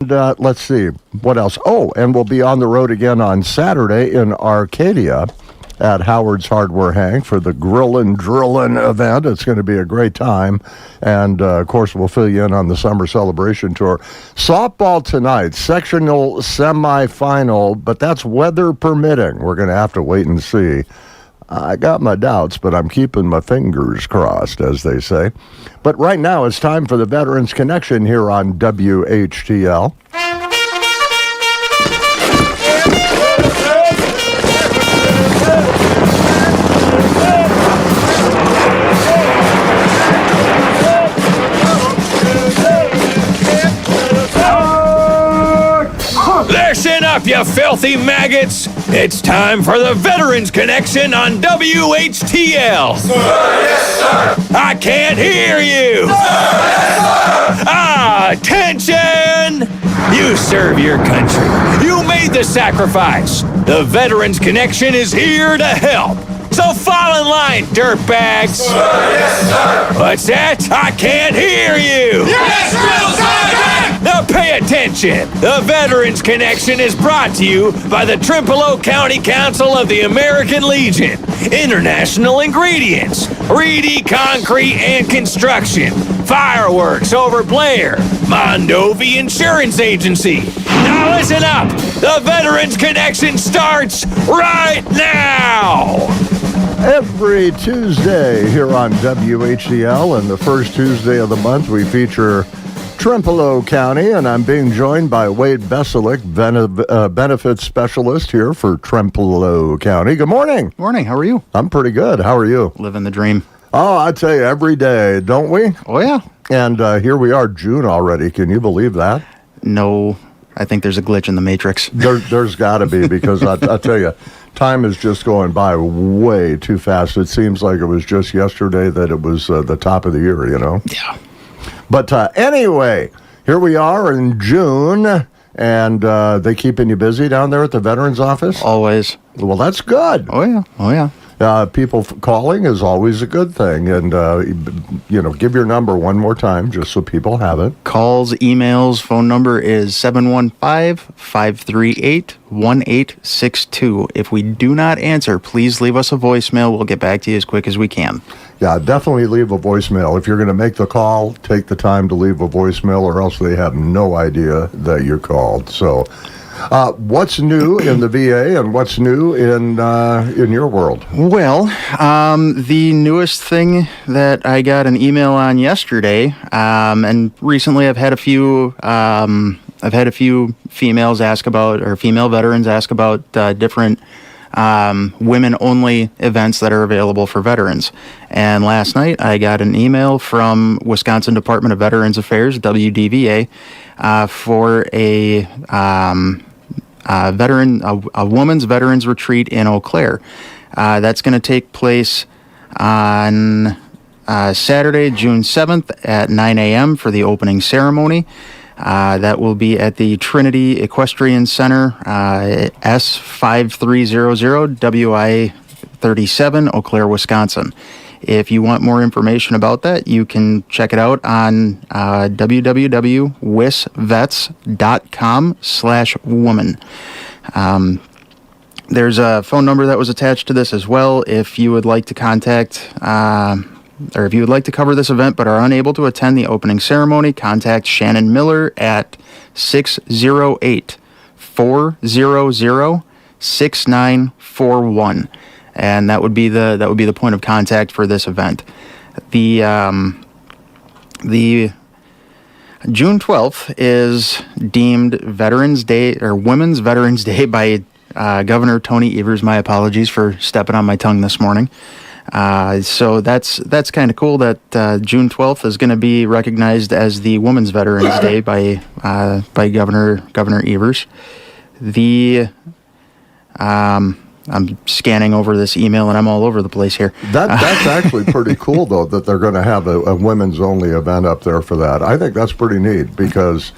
Let's see, what else? Oh, and we'll be on the road again on Saturday in Arcadia at Howard's Hardware Hang for the Grillin' Drillin' event. It's going to be a great time. And, of course, we'll fill you in on the Summer Celebration Tour. Softball tonight, sectional semifinal, but that's weather permitting. We're going to have to wait and see. I got my doubts, but I'm keeping my fingers crossed, as they say. But right now, it's time for the Veterans Connection here on WHTL. Listen up, you filthy maggots! It's time for the Veterans Connection on WHTL. Sir, yes, sir. I can't hear you. Sir, yes, sir. Attention! You serve your country. You made the sacrifice. The Veterans Connection is here to help. So fall in line, dirtbags. Sir, yes, sir. What's that? I can't hear you. Yes, Drill Sergeant! Now pay attention. The Veterans Connection is brought to you by the Trempealeau County Council of the American Legion, International Ingredients, Reedy Concrete and Construction, Fireworks over Blair, Mondovi Insurance Agency. Now listen up. The Veterans Connection starts right now. Every Tuesday here on WHTL, and the first Tuesday of the month, we feature Trempealeau County, and I'm being joined by Wade Behselich, benefits specialist here for Trempealeau County. Good morning. Morning. How are you? I'm pretty good. How are you? Living the dream. Oh, I tell you, every day, don't we? Oh, yeah. And here we are, June already. Can you believe that? No, I think there's a glitch in the Matrix. There's got to be, because I tell you, time is just going by way too fast. It seems like it was just yesterday that it was the top of the year, you know? Yeah. But anyway, here we are in June, and they keeping you busy down there at the Veterans Office? Always. Well, that's good. Oh, yeah. Oh, yeah. People calling is always a good thing. And, give your number one more time just so people have it. Calls, emails, phone number is 715-538-1862. If we do not answer, please leave us a voicemail. We'll get back to you as quick as we can. Yeah, definitely leave a voicemail. If you're going to make the call, take the time to leave a voicemail, or else they have no idea that you called. So, what's new in the VA, and what's new in your world? Well, the newest thing that I got an email on yesterday, and recently I've had a few females ask about, or female veterans ask about different women-only events that are available for veterans. And last night I got an email from Wisconsin Department of Veterans Affairs, WDVA, for a woman's veterans retreat in Eau Claire. That's going to take place on Saturday, June 7th at 9 a.m. for the opening ceremony. That will be at the Trinity Equestrian Center, S5300 WI37, Eau Claire, Wisconsin. If you want more information about that, you can check it out on www.wisvets.com/woman. There's a phone number that was attached to this as well. If you would like to contact, or if you would like to cover this event but are unable to attend the opening ceremony, contact Shannon Miller at 608-400-6941. And that would be the point of contact for this event. The June 12th is deemed Veterans Day, or Women's Veterans Day, by Governor Tony Evers. My apologies for stepping on my tongue this morning. So that's kind of cool that June 12th is going to be recognized as the Women's Veterans Day by Governor Evers. I'm scanning over this email, and I'm all over the place here. That's actually pretty cool, though, that they're going to have a women's-only event up there for that. I think that's pretty neat because,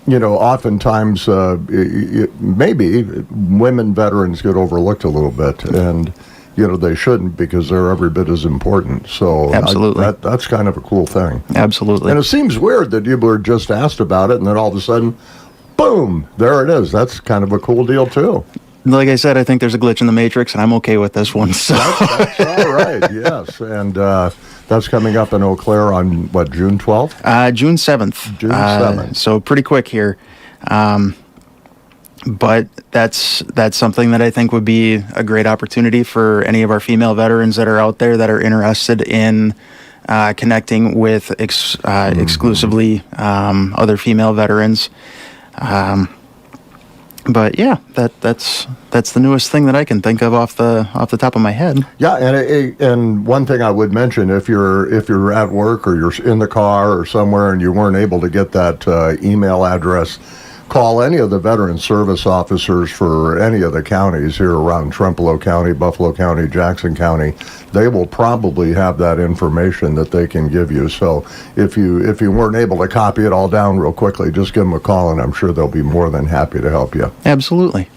oftentimes maybe women veterans get overlooked a little bit, and they shouldn't, because they're every bit as important. So absolutely, that's kind of a cool thing. Absolutely. And it seems weird that you were just asked about it, and then all of a sudden, boom, there it is. That's kind of a cool deal, too. Like I said, I think there's a glitch in the matrix, and I'm okay with this one. So That's all right, yes. And that's coming up in Eau Claire on, what, June 12th? June 7th. June 7th. So pretty quick here. But that's something that I think would be a great opportunity for any of our female veterans that are out there that are interested in connecting with exclusively other female veterans. But yeah, that's the newest thing that I can think of off the top of my head. Yeah, and one thing I would mention, if you're at work or you're in the car or somewhere and you weren't able to get that email address, call any of the veteran service officers for any of the counties here around Trempealeau County, Buffalo County, Jackson County. They will probably have that information that they can give you. So if you weren't able to copy it all down real quickly, just give them a call, and I'm sure they'll be more than happy to help you. Absolutely.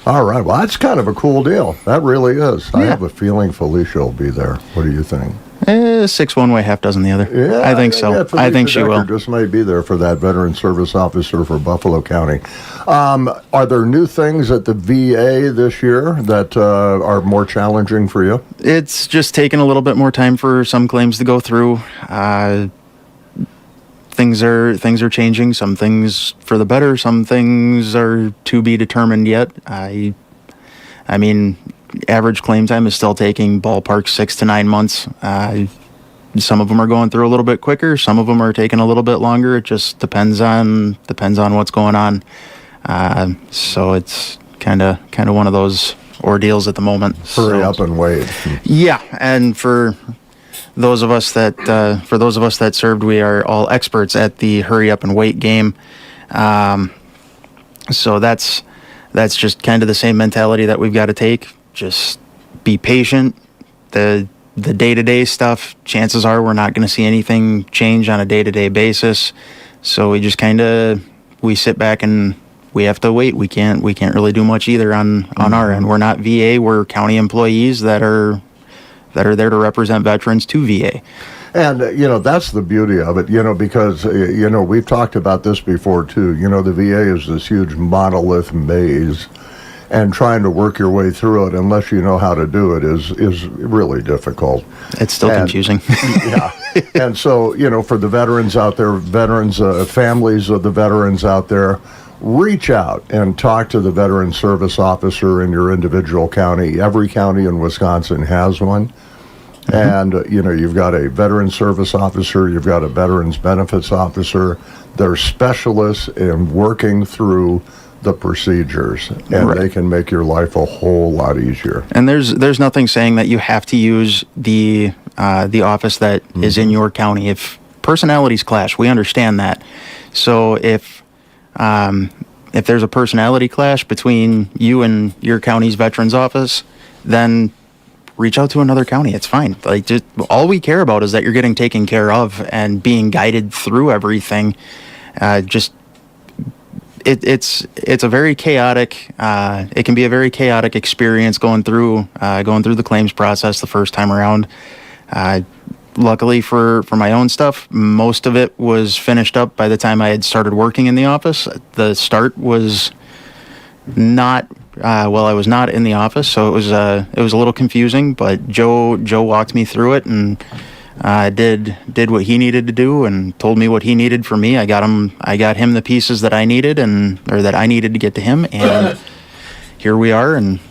All right. Well, that's kind of a cool deal. That really is. I Yeah. have a feeling Felicia will be there. What do you think? 6 one way, half dozen the other. Yeah, I think so. Yeah, I think she will. Just may be there for that veteran service officer for Buffalo County. Are there new things at the VA this year that are more challenging for you? It's just taken a little bit more time for some claims to go through. Things are changing. Some things for the better. Some things are to be determined yet. I mean, average claim time is still taking ballpark 6 to 9 months. Some of them are going through a little bit quicker. Some of them are taking a little bit longer. It just depends on what's going on. So it's kind of one of those ordeals at the moment. Hurry up and wait. Yeah, and for those of us that served, we are all experts at the hurry up and wait game. So that's just kind of the same mentality that we've got to take. Just be patient. The day-to-day stuff, chances are we're not going to see anything change on a day-to-day basis. So we just we sit back and we have to wait. We can't really do much either on our end. We're not VA. We're county employees that are there to represent veterans to VA. And, that's the beauty of it, because, we've talked about this before, too. The VA is this huge monolith maze, and trying to work your way through it, unless you know how to do it, is really difficult. It's still confusing. Yeah. And so, for the veterans out there, families of the veterans out there, reach out and talk to the veteran service officer in your individual county. Every county in Wisconsin has one. And, you've got a veteran service officer, you've got a veterans benefits officer. They're specialists in working through the procedures, and They can make your life a whole lot easier. And there's nothing saying that you have to use the office that is in your county. If personalities clash, we understand that. So if there's a personality clash between you and your county's veterans office, then reach out to another county. It's fine. Like, just all we care about is that you're getting taken care of and being guided through everything. It's a very chaotic. It can be a very chaotic experience going through the claims process the first time around. Luckily for my own stuff, most of it was finished up by the time I had started working in the office. The start was not. I was not in the office, so it was a little confusing. But Joe walked me through it and did what he needed to do and told me what he needed from me. I got him the pieces that I needed or that I needed to get to him, and here we are. And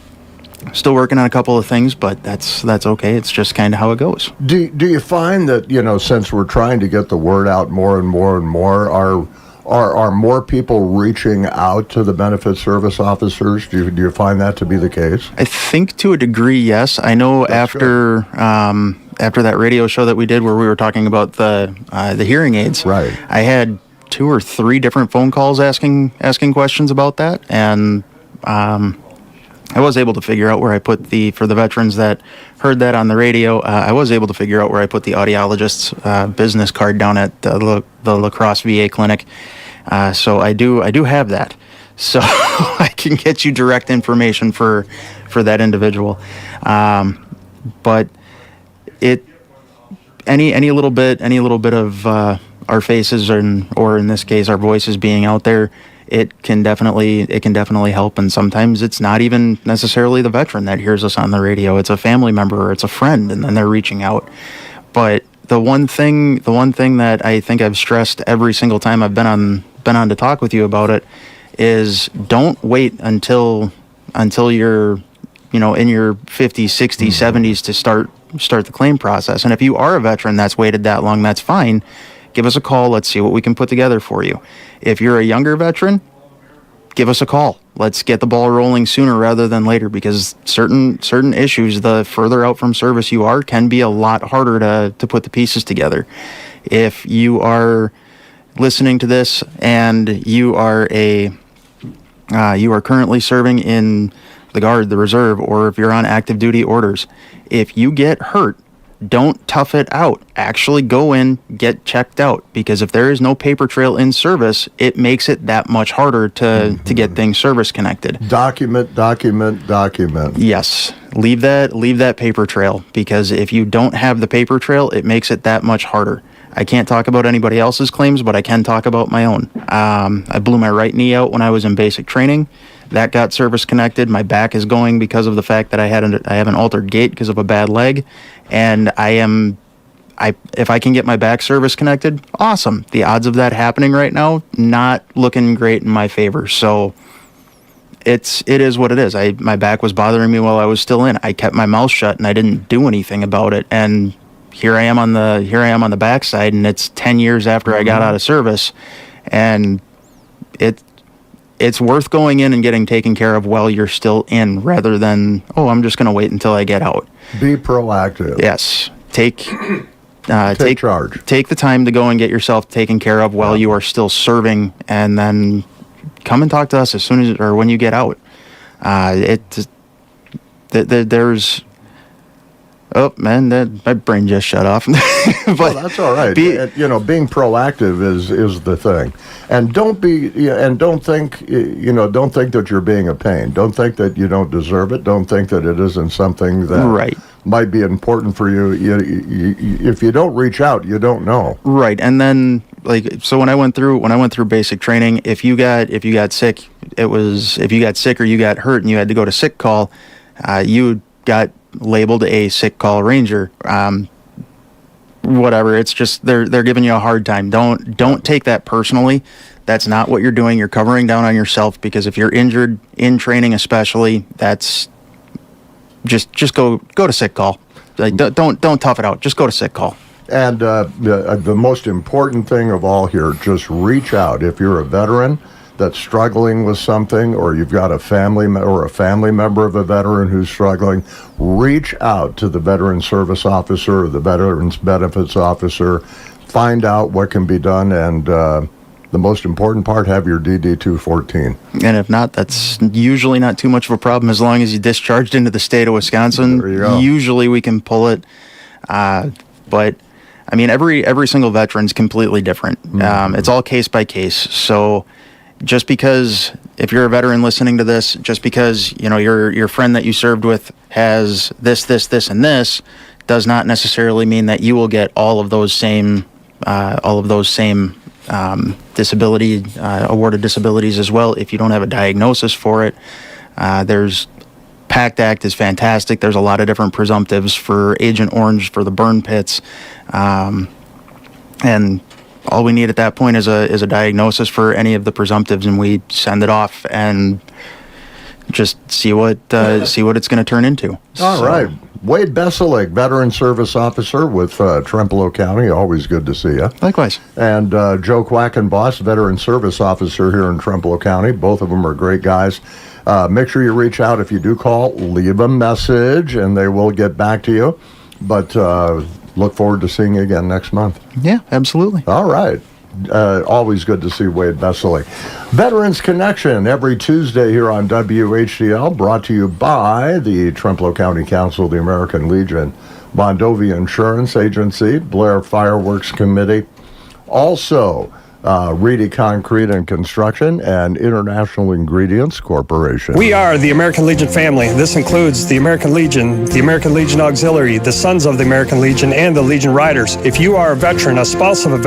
still working on a couple of things, but that's okay. It's just kind of how it goes. Do you find that since we're trying to get the word out more and more and more, are more people reaching out to the benefit service officers? Do you find that to be the case? I think to a degree, yes. I know after that radio show that we did where we were talking about the hearing aids, right. I had 2 or 3 different phone calls asking questions about that, and I was able to figure out where I put for the veterans that heard that on the radio, I was able to figure out where I put the audiologist's business card down at the La Crosse VA clinic. So I do have that. So I can get you direct information for that individual. But any little bit of our faces or in this case our voices being out there it can definitely help. And sometimes it's not even necessarily the veteran that hears us on the radio. It's a family member or it's a friend, and then they're reaching out. But the one thing that I think I've stressed every single time I've been on to talk with you about it is don't wait until you're, in your 50s, 60s, 70s to start the claim process. And if you are a veteran that's waited that long, that's fine. Give us a call. Let's see what we can put together for you. If you're a younger veteran, give us a call. Let's get the ball rolling sooner rather than later, because certain issues, the further out from service you are, can be a lot harder to put the pieces together. If you are listening to this and you are currently serving in the Guard, the Reserve, or if you're on active duty orders, if you get hurt, don't tough it out. Actually go in, get checked out, because if there is no paper trail in service, it makes it that much harder to get things service connected. Document. Yes. Leave that paper trail, because if you don't have the paper trail, it makes it that much harder. I can't talk about anybody else's claims, but I can talk about my own. I blew my right knee out when I was in basic training. That got service connected. My back is going because of the fact that I have an altered gait because of a bad leg, and if I can get my back service connected, awesome. The odds of that happening right now, not looking great in my favor. So it is what it is. My back was bothering me while I was still in. I kept my mouth shut and I didn't do anything about it. And here I am on the backside, and it's 10 years after I got out of service, and it's worth going in and getting taken care of while you're still in, rather than, I'm just going to wait until I get out. Be proactive. Yes. Take charge. Take the time to go and get yourself taken care of while you are still serving, and then come and talk to us as soon as, or when you get out. There's... Oh man, my brain just shut off. But well, that's all right. Being proactive is the thing, and don't think that you're being a pain. Don't think that you don't deserve it. Don't think that it isn't something that might be important for you. If you don't reach out, you don't know. Right, and then so when I went through basic training, if you got sick, if you got sick or you got hurt and you had to go to sick call, you got labeled a sick call ranger. Whatever, it's just they're giving you a hard time. Don't take that personally. That's not what you're doing. You're covering down on yourself, because if you're injured in training, especially, that's just go to sick call. Don't tough it out. Just go to sick call. And the most important thing of all here, just reach out. If you're a veteran that's struggling with something, or you've got a family member of a veteran who's struggling, reach out to the Veteran Service Officer or the Veterans Benefits Officer. Find out what can be done, and the most important part, have your DD-214. And if not, that's usually not too much of a problem, as long as you discharged into the state of Wisconsin. There you go. Usually we can pull it. But I mean, every single veteran's completely different. It's all case by case. So just because, if you're a veteran listening to this, just because your friend that you served with has this, and this, does not necessarily mean that you will get all of those same disability awarded disabilities as well. If you don't have a diagnosis for it, there's PACT Act is fantastic. There's a lot of different presumptives for Agent Orange, for the burn pits, and all we need at that point is a diagnosis for any of the presumptives, and we send it off and just see what it's going to turn into. All right. Wade Behselich, Veteran Service Officer with Trempealeau County. Always good to see you. Likewise. And Joe Quackenboss, Veteran Service Officer here in Trempealeau County. Both of them are great guys. Make sure you reach out. If you do call, leave a message, and they will get back to you. But look forward to seeing you again next month. Yeah, absolutely. All right. Always good to see Wade Behselich. Veterans Connection every Tuesday here on WHTL, brought to you by the Trempealeau County Council of the American Legion, Mondovi Insurance Agency, Blair Fireworks Committee, also Reedy Concrete and Construction, and International Ingredients Corporation. We are the American Legion family. This includes the American Legion Auxiliary, the Sons of the American Legion, and the Legion Riders. If you are a veteran, a spouse of a veteran,